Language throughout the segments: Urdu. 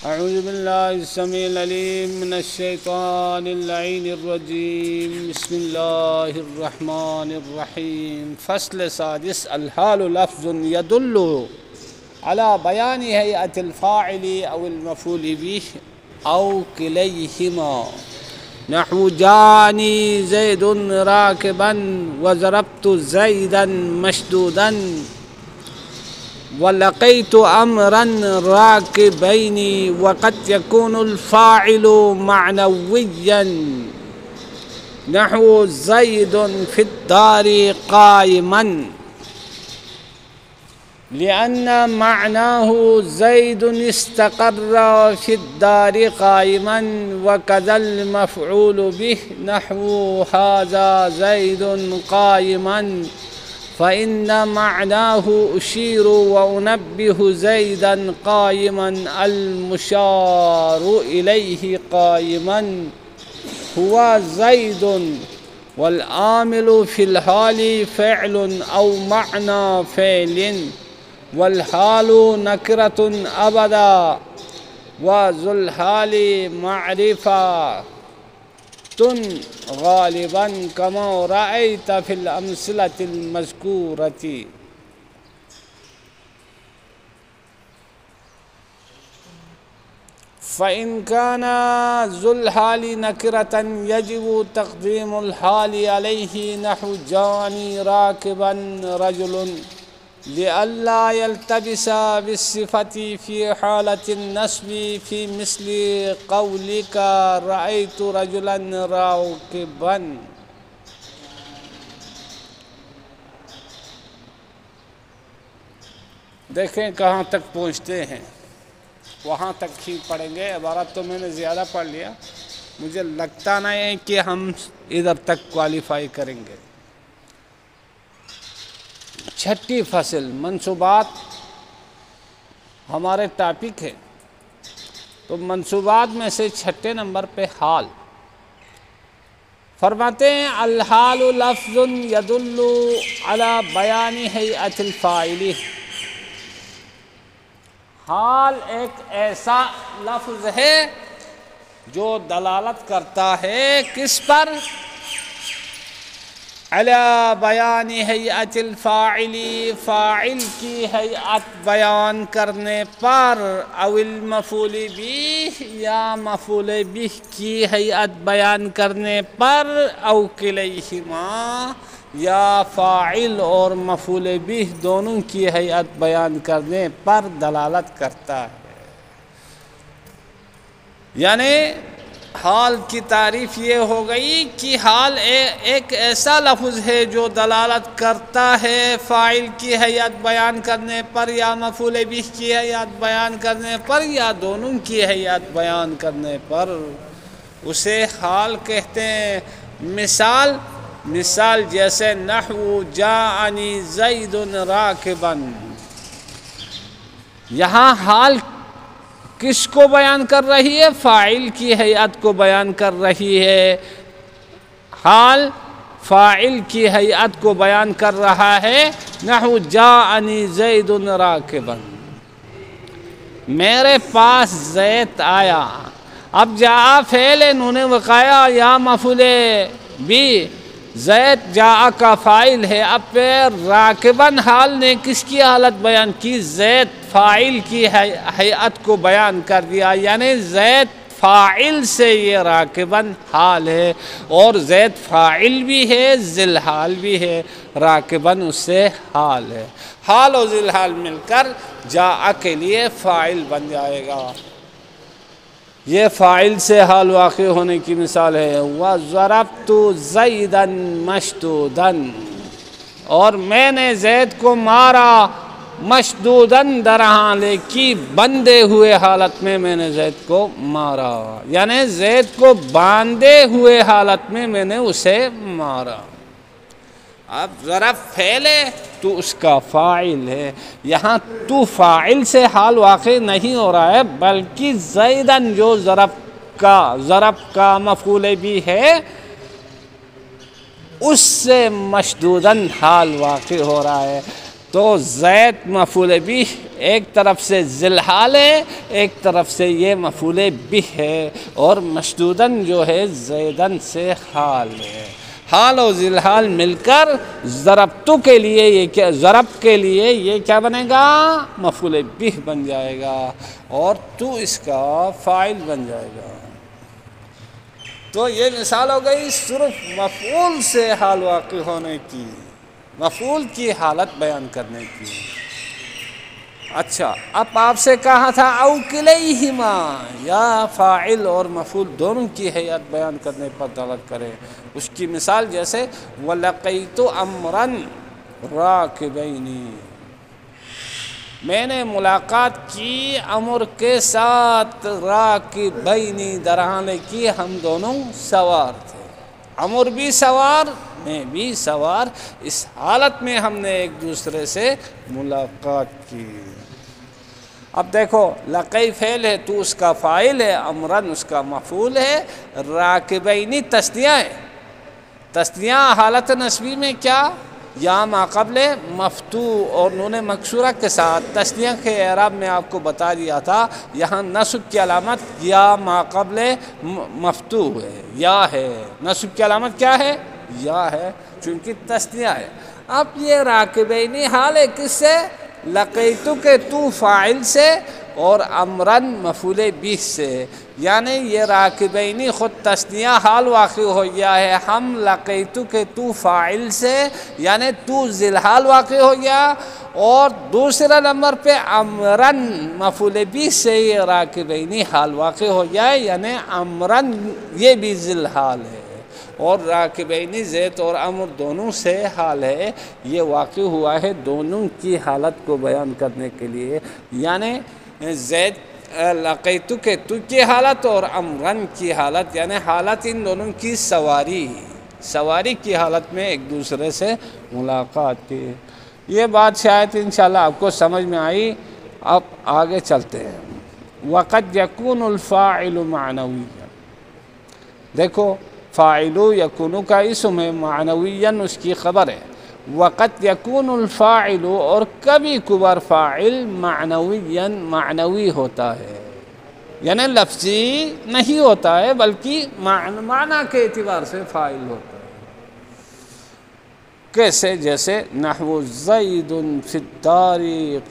اعوذ باللہ السمیع العلیم من الشیطان اللعین الرجیم بسم اللہ الرحمن الرحیم فصل سادس الحال لفظ يدل على بيان هيئة الفاعل أو المفعول به أو كليهما نحو جاءني زيد راكبا وضربت زيدا مشدودا ولقيت أمرا راكبين وقد يكون الفاعل معنويا نحو زيد في الدار قائما لأن معناه زيد استقر في الدار قائما وكذا المفعول به نحو هذا زيد قائما فإن معناه أشير وأنبه زيدا قائما المشار إليه قائما هو زيد والعامل في الحال فعل أو معنى فعل والحال نكرة أبدا وذو الحال معرفة غالبا كما رأيت في الأمثلة المذكورة فإن كان ذو الحال نكرة يجب تقديم الحال عليه نحو جاءني راكبا رجل لئلا يلتبس بالصفة في حالة النصب في مثل قولك رأيت رجلا راكبا. دیکھیں کہاں تک پہنچتے ہیں، وہاں تک ہی پڑھیں گے. عبارت تو میں نے زیادہ پڑھ لیا، مجھے لگتا نہیں ہے کہ ہم ادھر تک کوالیفائی کریں گے. چھٹی فصل منصوبات ہمارے ٹاپک ہے، تو منصوبات میں سے چھٹے نمبر پہ حال. فرماتے ہیں الحال لفظ يدل على بیان ہیئت الفاعل. حال ایک ایسا لفظ ہے جو دلالت کرتا ہے کس پر؟ علی بیان ہیئت الفاعل، فاعل کی ہیئت بیان کرنے پر، او المفعول به یا مفعول به کی ہیئت بیان کرنے پر، او کلیہما یا فاعل اور مفعول به دونوں کی ہیئت بیان کرنے پر دلالت کرتا ہے. یعنی حال کی تعریف یہ ہو گئی کہ حال ایک ایسا لفظ ہے جو دلالت کرتا ہے فاعل کی ہیئت بیان کرنے پر یا مفعول به کی ہیئت بیان کرنے پر یا دونوں کی ہیئت بیان کرنے پر، اسے حال کہتے ہیں. مثال جیسے نحو جاءنی زید راکبا، یہاں حال کس کو بیان کر رہی ہے؟ فاعل کی ہیئت کو بیان کر رہی ہے. حال فاعل کی ہیئت کو بیان کر رہا ہے. نحو جاءنی زید راکبا، میرے پاس زید آیا. اب جاء فعل نون وقایا یا مفعول بھی، زید جاء کا فاعل ہے. اب پھر راکباً حال نے کس کی حالت بیان کی؟ زید فاعل کی ہیئت کو بیان کر دیا. یعنی زید فاعل سے یہ راکباً حال ہے، اور زید فاعل بھی ہے ذل حال بھی ہے، راکباً اس سے حال ہے. حال و ذل حال مل کر جاء کے لیے فاعل بن جائے گا. یہ فاعل سے حال واقع ہونے کی مثال ہے. وَضَرَبْتُ زَيْدًا مَشْدُودًا، اور میں نے زید کو مارا مشدوداً در حالے کی بندے ہوئے حالت میں نے زید کو مارا. یعنی زید کو باندھے ہوئے حالت میں نے اسے مارا. اب ضرب فعل ہے تو اس کا فاعل ہے. یہاں تو فاعل سے حال واقع نہیں ہو رہا ہے، بلکہ زیدن جو ضرب کا مفعول بھی ہے اس سے مشدوداً حال واقع ہو رہا ہے. تو زید مفعول بھی ایک طرف سے ذل حال ہے، ایک طرف سے یہ مفعول بھی ہے، اور مشدوداً جو ہے زیدن سے حال ہے۔ حال و ذل حال مل کر ضربتو کے لیے یہ کیا، ضرب کے لیے یہ کیا بنے گا، مفعول بھی بن جائے گا، اور تو اس کا فاعل بن جائے گا۔ تو یہ مثال ہو گئی صرف مفعول سے حال واقع ہونے کی، مفعول کی حالت بیان کرنے کی۔ اچھا، اب آپ سے کہا تھا او کلیہما، یا فاعل اور مفعول دونوں کی حیت بیان کرنے پر دلالت کرے۔ اس کی مثال جیسے وَلَقَيْتُ أَمْرًا رَاكِبَيْنِ، میں نے ملاقات کی امر کے ساتھ، راکبین درحالے کی ہم دونوں سوار تھے، امر بھی سوار میں بھی سوار، اس حالت میں ہم نے ایک دوسرے سے ملاقات کی۔ اب دیکھو لقی فعل ہے، تو اس کا فاعل ہے، امرن اس کا مفعول ہے، راکبین تثنیہ ہے۔ تثنیہ حالت نسبی میں کیا، یا ما قبل مفتوح اور نون مکسورہ کے ساتھ۔ تثنیہ کے اعراب میں آپ کو بتا دیا تھا، یہاں نصب کی علامت یا ما قبل مفتوح ہے، یا ہے، نصب کی علامت کیا ہے، یا ہے، چونکہ تثنیہ ہے۔ اب یہ راکبینی حال ہے کس سے، لقیتو کے تو فاعل سے اور امرن مفعول بھی سے، یعنی یہ راکبینی خود تثنیہ حال واقع ہو گیا ہے، ہم لقیتو کے تو فاعل سے یعنی تو ذل حال واقع ہو گیا، اور دوسرا نمبر پہ امرن مفعول بھی سے یہ راکبینی حال واقع ہو گیا ہے، یعنی امرن یہ بھی ذل حال ہے، اور راکبینی زید اور امر دونوں سے حال ہے، یہ واقع ہوا ہے دونوں کی حالت کو بیان کرنے کے لیے، یعنی زید لقیتو کے تو کی حالت اور امرن کی حالت، یعنی حالت ان دونوں کی سواری کی حالت میں ایک دوسرے سے ملاقات کی۔ یہ بات شاید انشاءاللہ آپ کو سمجھ میں آئی۔ اب آگے چلتے ہیں۔ وَقَدْ يَكُونُ الْفَاعِلُ مَعْنَوِيًّا، دیکھو فاعلو یکونو کا اسم ہے، معنویاً اس کی خبر ہے۔ وقت یکون الفاعل، اور کبھی کبھار فاعل معنویاً معنوی ہوتا ہے، یعنی لفظی نہیں ہوتا ہے بلکہ معنی کے اعتبار سے فاعل ہوتا ہے۔ کیسے، جیسے نحو زید فی الدار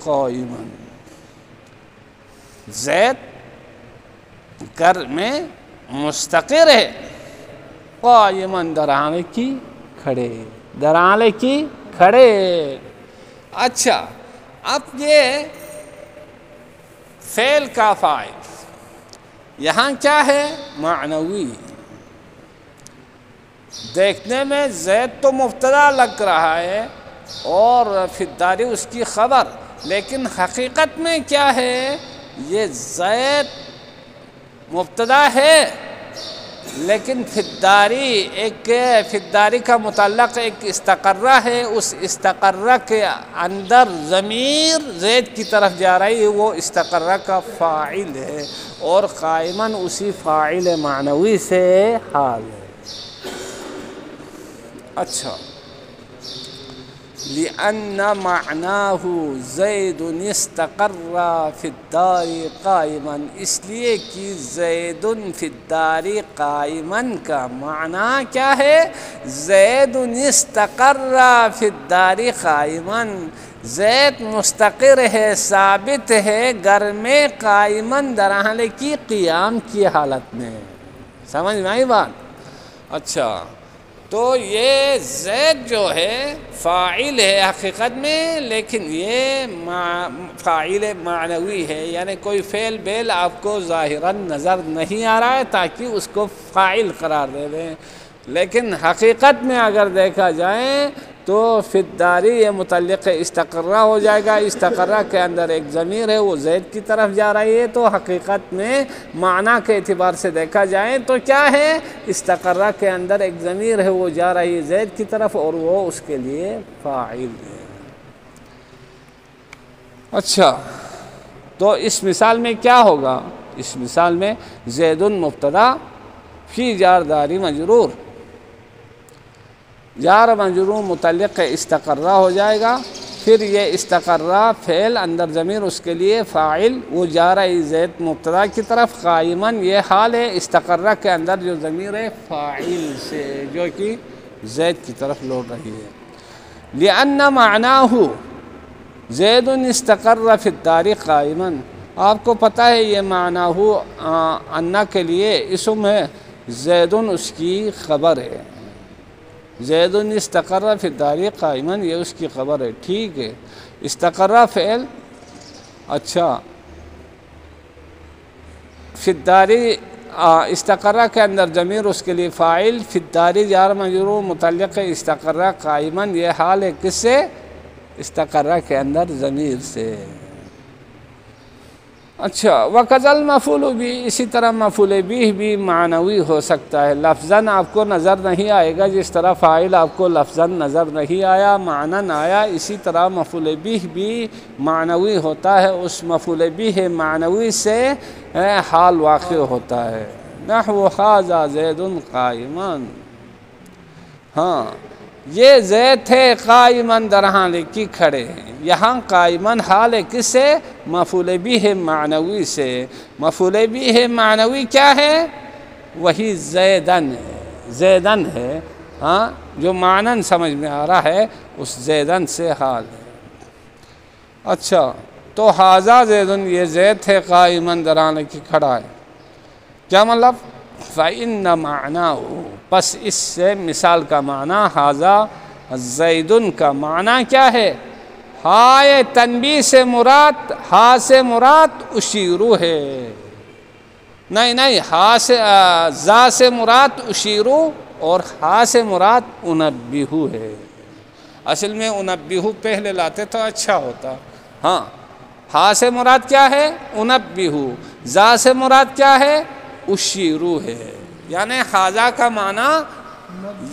قائما، زید گھر میں مستقر ہے، قائماً درحالے کی کھڑے، درحالے کی کھڑے۔ اچھا، اب یہ فعل کا فاعل یہاں کیا ہے، معنوی۔ دیکھنے میں زید تو مبتدا لگ رہا ہے اور فی الدار اس کی خبر، لیکن حقیقت میں کیا ہے، یہ زید مبتدا ہے، لیکن فی الداری کا متعلق ایک استقرہ ہے، اس استقرہ کے اندر ضمیر زید کی طرف جا رہی ہے، وہ استقرہ کا فاعل ہے، اور قائماً اسی فاعل معنوی سے حال ہے۔ اچھا، لِأَنَّ مَعْنَاهُ زَيْدٌ اسْتَقَرَّ فِي الدَّارِ قَائِمًا، اس لیے کہ زید فی الدار قائماً کا معنی کیا ہے، زید استقر فی الدار قائماً، زید مستقر ہے، ثابت ہے گھر میں، قائماً درحالے کی قیام کی حالت میں۔ سمجھ میں آئی بات؟ اچھا، تو یہ زید جو ہے فاعل ہے حقیقت میں، لیکن یہ فاعل معنوی ہے، یعنی کوئی فعل بیل آپ کو ظاہراً نظر نہیں آ رہا ہے تاکہ اس کو فاعل قرار دے دیں، لیکن حقیقت میں اگر دیکھا جائے تو فی الداری یہ متعلق استقرہ ہو جائے گا، استقرہ کے اندر ایک ضمیر ہے وہ زید کی طرف جا رہی ہے، تو حقیقت میں معنی کے اعتبار سے دیکھا جائے تو کیا ہے، استقرہ کے اندر ایک ضمیر ہے وہ جا رہی ہے زید کی طرف، اور وہ اس کے لیے فاعل ہے۔ اچھا، تو اس مثال میں کیا ہوگا، اس مثال میں زید مبتدا فی جار داری مجرور، جار مجرور متعلق استقرہ ہو جائے گا، پھر یہ استقرہ فعل اندر ضمیر اس کے لیے فاعل، وہ جا رہا ہے زید مبتدا کی طرف، قائمن یہ حال ہے استقرہ کے اندر جو ضمیر ہے فاعل سے جو کہ زید کی طرف لوٹ رہی ہے۔ لأن معناہ زید استقر فی الدار قائما، آپ کو پتہ ہے یہ معناہ انا کے لیے اسم ہے، زید اس کی خبر ہے، زید استقر فی الدار قائما یہ اس کی خبر ہے، ٹھیک ہے۔ استقرہ فعل، اچھا فی الدار استقرہ کے اندر ضمیر اس کے لیے فاعل، فی الدار جار مجرور متعلق استقرہ قائما یہ حال ہے کس سے؟ استقرہ کے اندر ضمیر سے۔ اچھا وَقَذَا مفعول بھی، اسی طرح مفعول بھی معنوی ہو سکتا ہے، لفظاً آپ کو نظر نہیں آئے گا، جس طرح فاعل آپ کو لفظاً نظر نہیں آیا معناً آیا، اسی طرح مفعول بھی معنوی ہوتا ہے، اس مفعول بھی معنوی سے حال واقع ہوتا ہے۔ نحو ھذا زید قائما، ہاں یہ زید تھے قائمن در حال کی کھڑے ہیں، یہاں قائمن حال ہے کس سے؟ مفعول بھی معنوی سے۔ مفعول بھی معنوی کیا ہے؟ وہی زیدن ہے، زیدن ہے، ہاں جو معنن سمجھ میں آ رہا ہے اس زیدن سے حال ہے۔ اچھا تو ھذا زیدن یہ زید تھے قائمن در حال کی کھڑا ہے، کیا مطلب؟ فَإِنَّ مَعْنَاهُ، پس اس سے مثال کا معنی ھذا زیدن کا معنی کیا ہے؟ ہائے تنبیہ سے مراد، ہا سے مراد اشیرو ہے، نہیں ہا سے زا سے مراد اشیرو اور ہا سے مراد انبہو ہے۔ اصل میں انبہو پہلے لاتے تو اچھا ہوتا، ہاں ہا سے مراد کیا ہے؟ انبہو، زا سے مراد کیا ہے؟ اشیرو ہے، یعنی ھذا کا معنی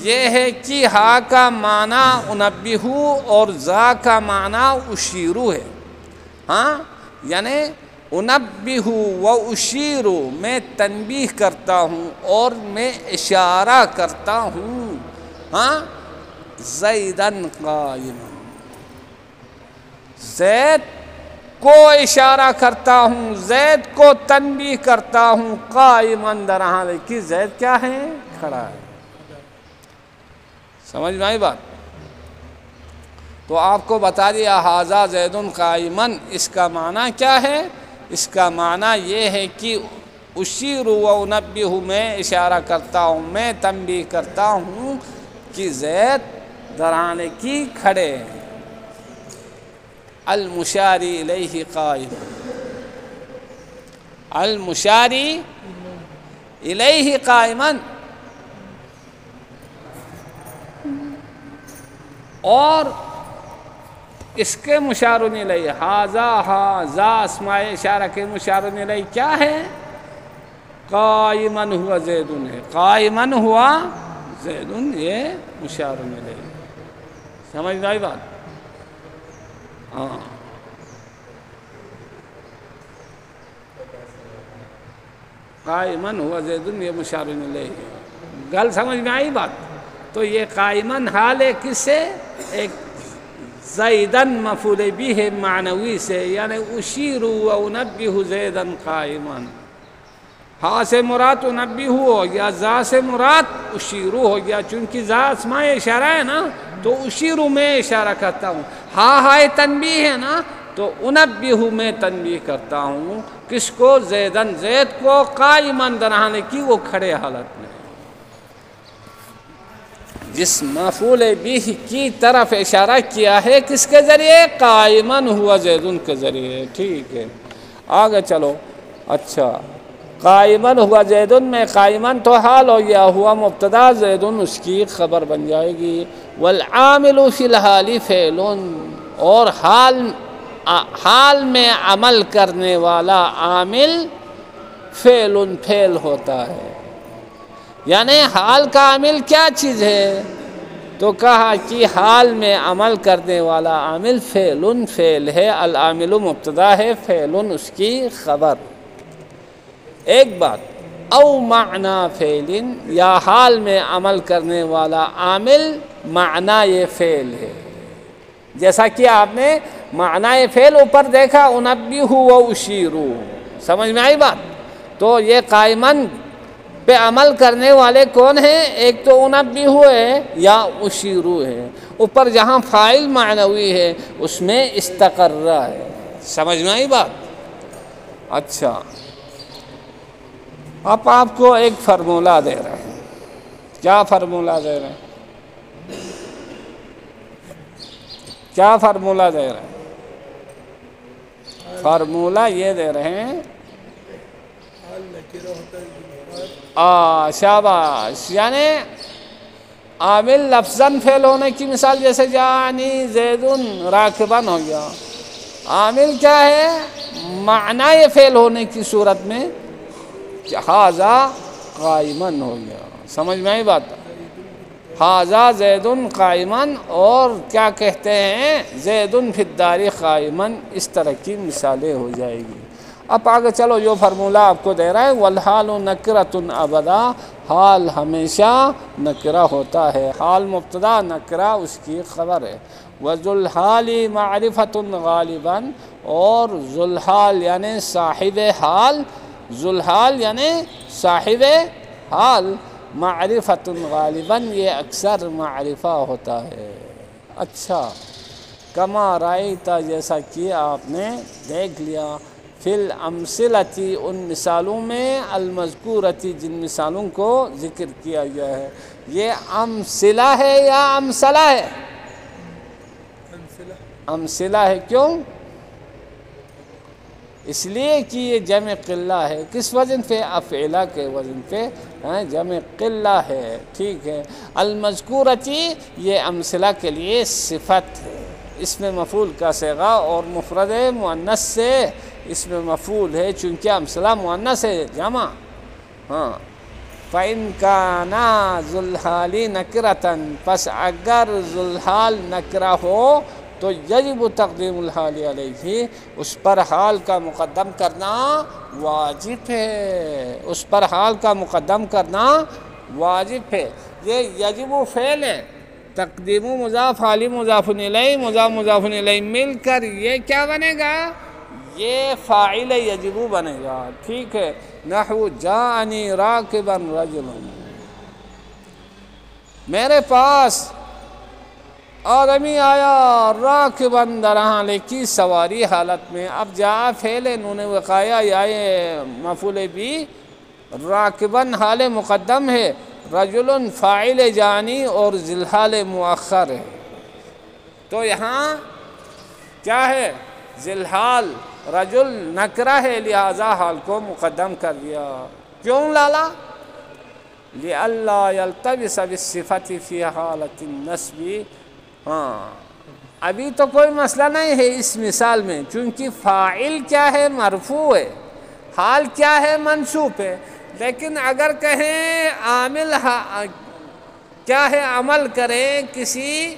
یہ ہے کہ ہا کا معنی انبہو اور زا کا معنی اشیرو ہے، ہاں یعنی انبہو و اشیرو، میں تنبیہ کرتا ہوں اور میں اشارہ کرتا ہوں، ہاں زیدن قائما، زید کو اشارہ کرتا ہوں، زید کو تنبیہ کرتا ہوں، قائمن در حال کی زید کیا ہے؟ کھڑا ہے۔ سمجھ میں آئی بات؟ تو آپ کو بتا دیا ھذا زید قائمن، اس کا معنی کیا ہے؟ اس کا معنی یہ ہے کہ اشیر و انبہ، میں اشارہ کرتا ہوں، میں تنبیہ کرتا ہوں کہ زید در حال کی کھڑے ہیں۔ المشاری الیہ قائم، المشاری الیہ قائمن، اور اس کے مشار الیہ ھذا، ھذا اسماء اشارہ کے مشار الیہ کیا ہے؟ قائمن ہوا زیدن ہے، قائمن ہوا زیدن یہ مشار الیہ، سمجھ میں آئی بات؟ ہاں قائمن ہوا زیدن یہ مشار الیہ، گل سمجھ میں آئی بات؟ تو یہ قائمن حال ہے کس سے؟ ایک زیدن مفعول بھی معنوی سے، یعنی اشیر و انبہ زیدن قائمن، ہا سے مراد انبہ ہو گیا، زا سے مراد اشیرو ہو گیا، چونکہ زا اسماء اشارہ ہے نا تو اشیرو میں اشارہ کرتا ہوں، ہائے تنبیہ ہے نا تو انبہ میں تنبیہ کرتا ہوں، کس کو؟ زیدن، زید کو، قائمن در حال کی وہ کھڑے حالت میں۔ جس مفعول بھی کی طرف اشارہ کیا ہے کس کے ذریعے؟ قائمن ہوا زیدن کے ذریعے، ٹھیک ہے آگے چلو۔ اچھا قائمن ہوا زیدن میں قائمن تو حال ہو گیا، ہوا مبتدا، زیدن اس کی خبر بن جائے گی۔ والعامل فی الحال فعل، اور حال میں عمل کرنے والا عامل فعل ہوتا ہے، یعنی حال کا عامل کیا چیز ہے؟ تو کہا کہ حال میں عمل کرنے والا عامل فعل ہے، العامل مبتدا ہے، فعل اس کی خبر۔ ایک بات، او معنی فعل، یا حال میں عمل کرنے والا عامل معنی یہ فعل ہے، جیسا کہ آپ نے معنی فعل اوپر دیکھا انبیہ و اشیرو، سمجھ میں آئی بات؟ تو یہ قائمن پہ عمل کرنے والے کون ہیں؟ ایک تو انبیہ ہے یا اشیرو ہے، اوپر جہاں فاعل معنوی ہے اس میں استقرہ ہے، سمجھ میں آئی بات؟ اچھا، اب آپ کو ایک فارمولہ دے رہے ہیں. کیا فارمولہ دے رہے ہیں؟ کیا فارمولہ دے رہے ہیں؟ فارمولہ یہ دے رہے ہیں، شاباش، یعنی عامل لفظاً فعل ہونے کی مثال جیسے جانی زیدن راکبن ہو گیا. عامل کیا ہے؟ معنی فعل ہونے کی صورت میں ھذا قائمن ہو گیا، سمجھ میں آئی بات؟ ھذا زیدن قائمن، اور کیا کہتے ہیں؟ زیدن فی الدار قائمن، اس طرح کی مثالیں ہو جائے گی. اب آگے چلو، جو فارمولہ آپ کو دے رہا ہے، والحال نکرۃ ابدا، حال ہمیشہ نکرہ ہوتا ہے. حال مبتدا، نکرہ اس کی خبر ہے. وذو الحال معرفۃ غالباً، اور ذو الحال یعنی صاحب حال، ذو الحال یعنی صاحب حال، معرفۃ غالباً یہ اکثر معرفہ ہوتا ہے. اچھا، کما رأیت، جیسا کہ آپ نے دیکھ لیا، فی الامثلۃ ان مثالوں میں، المذکورۃ جن مثالوں کو ذکر کیا گیا ہے. یہ امثلہ ہے یا امثلہ ہے؟ امثلہ ہے. کیوں؟ اس لیے کہ یہ جمع قلہ ہے. کس وزن پہ؟ افعلہ کے وزن پہ جمع قلہ ہے. ٹھیک ہے. المذکورۃ یہ امثلہ کے لیے صفت ہے، اس میں مفعول کا صیغہ، اور مفرد مؤنث سے اس میں مفعول ہے، چونکہ امثلہ مؤنث ہے، جمع. ہاں، فَإِنْ كَانَ ذُو الْحَالِ نَكْرَةً، پس اگر ذو الحال نکرہ ہو تو یجب تقدیم الحال علیہ، اس پر حال کا مقدم کرنا واجب ہے. اس پر حال کا مقدم کرنا واجب ہے. یہ یجب فعل ہے، تقدیم مضاف، حال مضاف الیہ، مضاف الیہ مل کر یہ کیا بنے گا؟ یہ فاعل یجب بنے گا. ٹھیک ہے. نحو جاءنی راکبا رجل، میرے پاس آدمی آیا، راکباً در حال کی سواری حالت میں. اب جاء فعل نون وقایہ یا مفعول بھی، راکباً حال مقدم ہے، رجل فاعل جانی اور ذی الحال مؤخر ہے. تو یہاں کیا ہے؟ ذی الحال رجل نکرہ ہے، لہذا حال کو مقدم کر دیا. کیوں لالا؟ لئلا یلتبس بالصفۃ فی حالۃ النصب. ہاں، ابھی تو کوئی مسئلہ نہیں ہے اس مثال میں، چونکہ فاعل کیا ہے؟ مرفوع ہے، حال کیا ہے؟ منصوب ہے. لیکن اگر کہیں عامل کیا ہے؟ عمل کریں کسی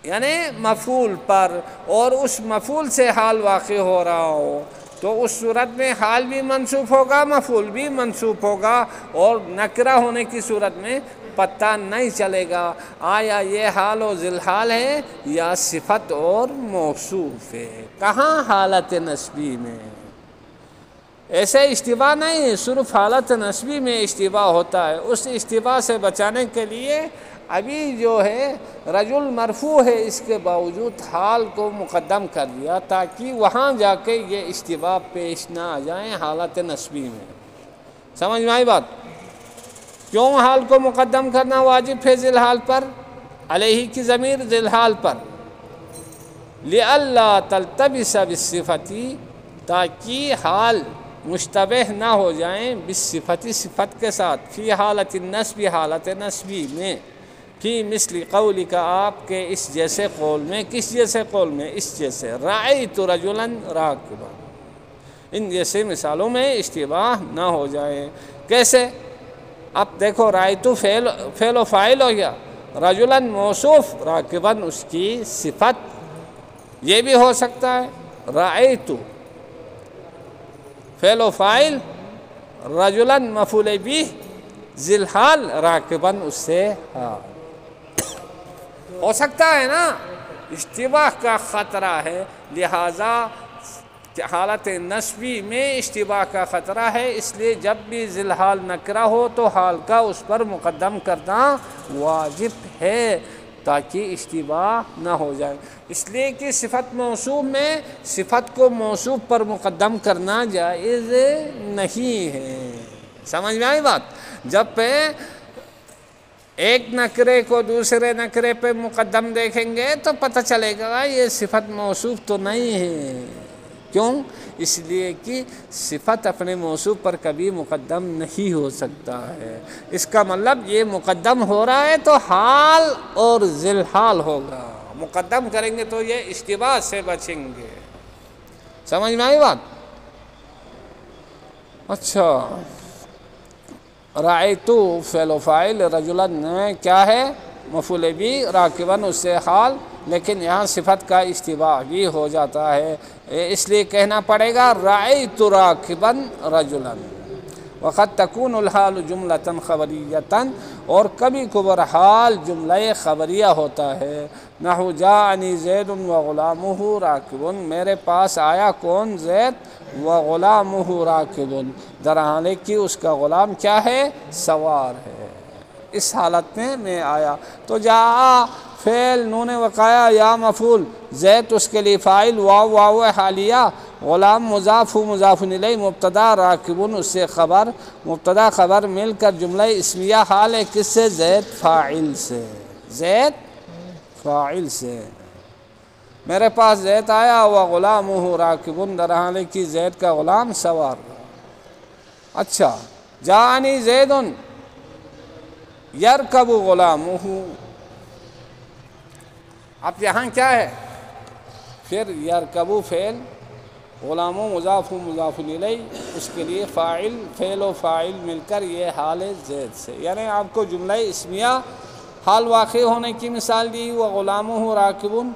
یعنی مفعول پر، اور اس مفعول سے حال واقع ہو رہا ہو، تو اس صورت میں حال بھی منصوب ہوگا، مفعول بھی منصوب ہوگا، اور نکرہ ہونے کی صورت میں پتہ نہیں چلے گا آیا یہ حال و ذی الحال ہے یا صفت اور موصوف ہے. کہاں؟ حالت نسبی میں. ایسے اشتباہ نہیں ہے، صرف حالت نسبی میں اشتباہ ہوتا ہے. اس اشتباہ سے بچانے کے لیے ابھی جو ہے رجل مرفوع ہے، اس کے باوجود حال کو مقدم کر دیا تاکہ وہاں جا کے یہ اشتباہ پیش نہ آ جائیں حالت نسبی میں. سمجھ میں آئی بات؟ کیوں حال کو مقدم کرنا واجب ہے ذی الحال پر؟ علیہ کی ضمیر ذی الحال پر. لئلا تلتبس بالصفۃ، تاکہ حال مشتبہ نہ ہو جائیں بالصفۃ، صفت کے ساتھ، فی حالت النصب، حالت نسبی میں، فی مثل قولک، آپ کے اس جیسے قول میں. کس جیسے قول میں؟ اس جیسے رأیت رجلا راکبا. ان جیسے مثالوں میں اشتباہ نہ ہو جائے. کیسے؟ اب دیکھو، رأیت فعل و فاعل ہو گیا، رجلا موصوف، راکبا اس کی صفت. یہ بھی ہو سکتا ہے رأیت فعل و فاعل، رجلا مفعول بھی، ذی الحال، راکبا اس سے حال. ہو سکتا ہے نا، اشتباہ کا خطرہ ہے، لہٰذا حالت نسبی میں اشتباہ کا خطرہ ہے، اس لیے جب بھی ذی الحال نکرہ ہو تو حال کا اس پر مقدم کرنا واجب ہے تاکہ اشتباہ نہ ہو جائے۔ اس لیے کہ صفت موصوف میں صفت کو موصوف پر مقدم کرنا جائز نہیں ہے۔ سمجھ میں آئی بات؟ جب پہ ایک نکرے کو دوسرے نکرے پہ مقدم دیکھیں گے تو پتہ چلے گا یہ صفت موصوف تو نہیں ہے۔ کیوں؟ اس لیے کہ صفت اپنے موصوف پر کبھی مقدم نہیں ہو سکتا ہے، اس کا مطلب یہ مقدم ہو رہا ہے تو حال اور ذی الحال ہوگا، مقدم کریں گے تو یہ اشتباہ سے بچیں گے۔ سمجھ میں آئی بات؟ اچھا، رأیتو فعل و فاعل، رجلاً کیا ہے؟ مفعول بھی، راکباً اس سے حال، لیکن یہاں صفت کا اشتباہ بھی ہو جاتا ہے، اس لیے کہنا پڑے گا رأیت راکباً رجلاً۔ وقد تکون الحال جملۃ خبریۃ، اور کبھی کبھار حال جملہ خبریہ ہوتا ہے، نحو جاءنی زید وغلامہ راکب، میرے پاس آیا کون؟ زید، وغلامہ راکب، در حالے کہ اس کا غلام کیا ہے؟ سوار ہے، اس حالت میں آیا۔ تو جاء فعل نون وقایا یا مفعول، زید اس کے لیے فاعل، واو حالیہ، غلام مضاف مضاف الیہ، مبتدا، راکبون اس سے خبر، مبتدا خبر مل کر جملہ اسمیہ حال ہے، کس سے؟ زید فاعل سے، زید فاعل سے۔ میرے پاس زید آیا، وغلامہ راکبون، در حالے کہ زید کا غلام سوار۔ اچھا، جاءنی زید یرکب غلامہ، اب یہاں کیا ہے؟ پھر یرکبو فعل، غلام مضاف مضاف الیہ، اس کے لیے فاعل، فعل و فاعل مل کر یہ حال ہے زید سے، یعنی آپ کو جملہ اسمیہ حال واقع ہونے کی مثال دی، وغلامہ راکبون،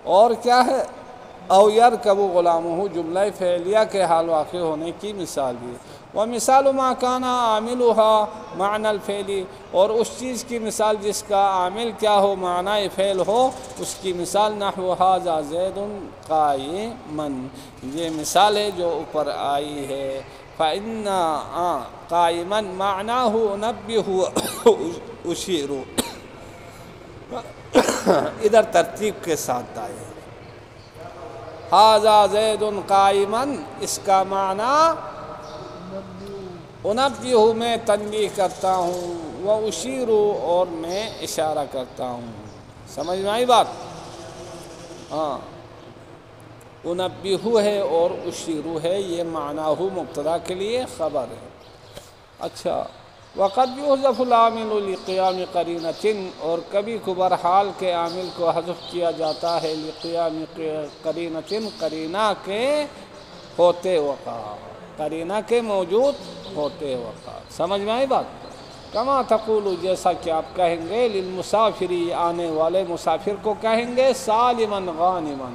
اور کیا ہے؟ او یرکب غلامہ، جملہ فعلیہ کے حال واقع ہونے کی مثال دی۔ ومثال ما کان عاملها معنی الفعل، اور اس چیز کی مثال جس کا عامل کیا ہو؟ معنی فعل ہو، اس کی مثال نحو ھذا زید قائما، یہ مثال ہے جو اوپر آئی ہے۔ فإن قائما معناه انبه اشیر، ادھر ترتیب کے ساتھ آئے، ھذا زید قائما، اس کا معنی انبیہ، میں تنبیہ کرتا ہوں، واشیر، اور میں اشارہ کرتا ہوں۔ سمجھ میں آئی بات؟ ہاں، انبیہ ہے اور اشیر ہے، یہ معنی مبتدا کے لیے خبر ہے۔ اچھا، وقد یحذف العامل لقیام قرینۃ، اور کبھی کبھار حال کے عامل کو حذف کیا جاتا ہے لقیام قرینۃ، قرینہ کے ہوتے وقت، قرینہ کے موجود ہوتے وقت۔ سمجھ میں آئی بات؟ کما تقول، جیسا کہ آپ کہیں گے، للمسافری، آنے والے مسافر کو کہیں گے، سالماً غانماً،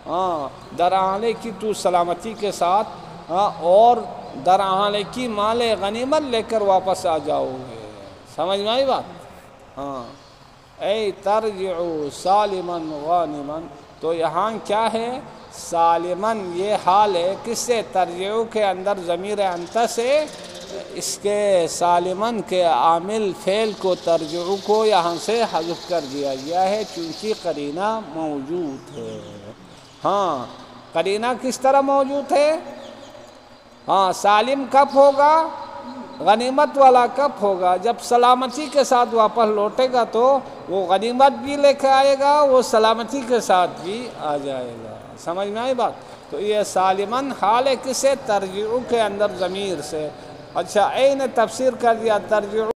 ہاں، در حالے کی تو سلامتی کے ساتھ، ہاں، اور در حالے کی مال غنیمت لے کر واپس آ جاؤ گے۔ سمجھ میں آئی بات؟ ہاں، اے ترجعو سالماً غانماً، تو یہاں کیا ہے؟ سالماً، یہ حال ہے، کس سے؟ ترجعو کے اندر ضمیر انت سے، اس کے سالماً کے عامل فعل کو، ترجعو کو یہاں سے حذف کر دیا گیا ہے چونکہ قرینہ موجود ہے۔ ہاں، قرینہ کس طرح موجود ہے؟ ہاں، سالم کب ہوگا؟ غنیمت والا کب ہوگا؟ جب سلامتی کے ساتھ واپس لوٹے گا تو وہ غنیمت بھی لے کے آئے گا، وہ سلامتی کے ساتھ بھی آ جائے گا۔ سمجھ میں آئی بات؟ تو یہ سالماً حال ہے، کس سے؟ ترجعو کے اندر ضمیر سے۔ اچھا، این تفسیر کر دیا، ترجعو